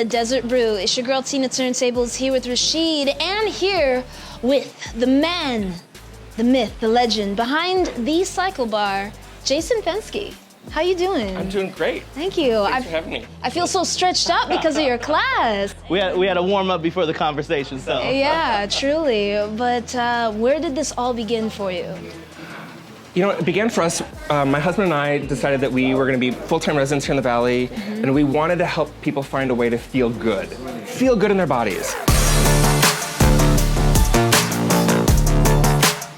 Desert Brew. It's your girl Tina Turntables here with Rashid and here with the man, the myth, the legend behind the CycleBar, Jason Penske. How you doing? I'm doing great. Thank you. Thanks for having me. I feel so stretched out because of your class. We had a warm up before the conversation, so. Yeah, truly. But where did this all begin for you? You know, it began for us, my husband and I decided that we were going to be full-time residents here in the Valley, and we wanted to help people find a way to feel good in their bodies.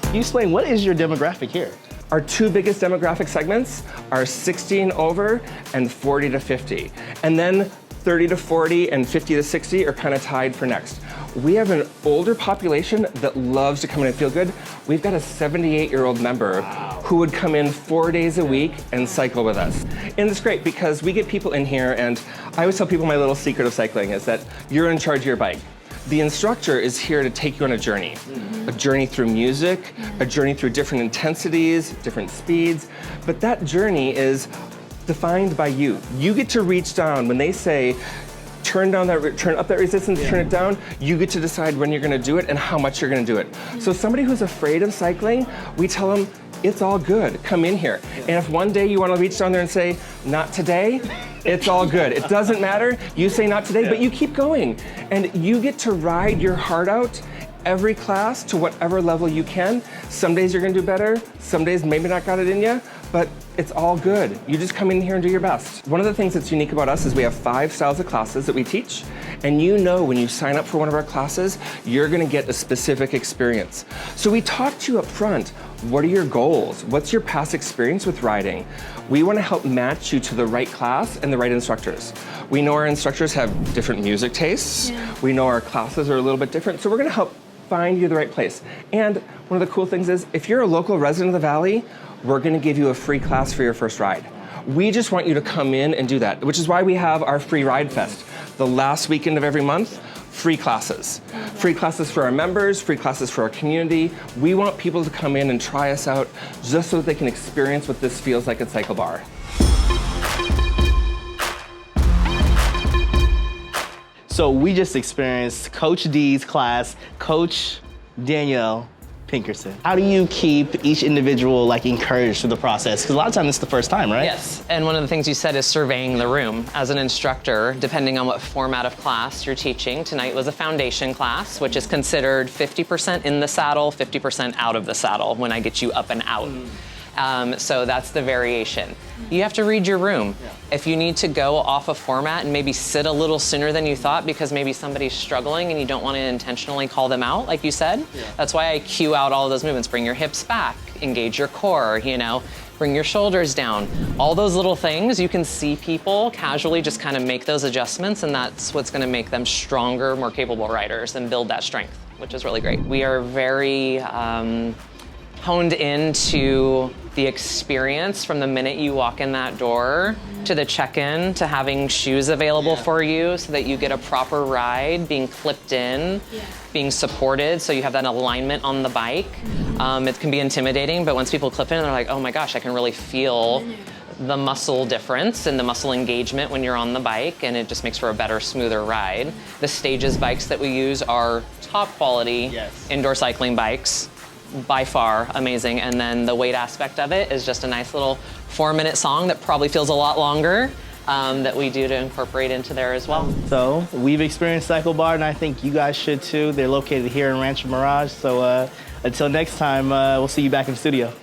Can you explain, what is your demographic here? Our two biggest demographic segments are 60 and over and 40 to 50. And then 30 to 40 and 50 to 60 are kind of tied for next. We have an older population that loves to come in and feel good. We've got a 78-year-old member who would come in 4 days a week and cycle with us. And it's great because we get people in here, and I always tell people my little secret of cycling is that you're in charge of your bike. The instructor is here to take you on a journey through music, a journey through different intensities, different speeds, but that journey is defined by you. You get to reach down when they say, turn up that resistance, turn it down, you get to decide when you're gonna do it and how much you're gonna do it. So somebody who's afraid of cycling, we tell them, it's all good, come in here. And if one day you wanna reach down there and say, not today, it's all good. It doesn't matter, you say not today, but you keep going. And you get to ride your heart out every class to whatever level you can. Some days you're gonna do better, some days maybe not got it in you, but it's all good. You just come in here and do your best. One of the things that's unique about us is we have 5 styles of classes that we teach, and you know when you sign up for one of our classes, you're gonna get a specific experience. So we talk to you up front. What are your goals? What's your past experience with riding? We wanna help match you to the right class and the right instructors. We know our instructors have different music tastes. Yeah. We know our classes are a little bit different, so we're gonna help find you the right place. And one of the cool things is, if you're a local resident of the Valley, we're gonna give you a free class for your first ride. We just want you to come in and do that, which is why we have our free ride fest. The last weekend of every month, free classes. Free classes for our members, free classes for our community. We want people to come in and try us out just so that they can experience what this feels like at CycleBar. So we just experienced Coach D's class, Coach Danielle Pinkerson. How do you keep each individual encouraged through the process? Because a lot of times it's the first time, right? Yes, and one of the things you said is surveying the room. As an instructor, depending on what format of class you're teaching, tonight was a foundation class, which is considered 50% in the saddle, 50% out of the saddle when I get you up and out. So that's the variation. You have to read your room. Yeah. If you need to go off a format and maybe sit a little sooner than you thought because maybe somebody's struggling and you don't want to intentionally call them out, like you said, that's why I cue out all of those movements. Bring your hips back, engage your core, bring your shoulders down. All those little things, you can see people casually just kind of make those adjustments, and that's what's going to make them stronger, more capable riders and build that strength, which is really great. We are very honed into the experience from the minute you walk in that door to the check-in to having shoes available for you so that you get a proper ride, being clipped in, being supported so you have that alignment on the bike. It can be intimidating, but once people clip in, they're like, oh my gosh, I can really feel the muscle difference and the muscle engagement when you're on the bike, and it just makes for a better, smoother ride. The Stages bikes that we use are top quality indoor cycling bikes. By far amazing, and then the weight aspect of it is just a nice little 4-minute song that probably feels a lot longer that we do to incorporate into there as well. So we've experienced CycleBar, and I think you guys should too. They're located here in Rancho Mirage, so until next time, we'll see you back in the studio.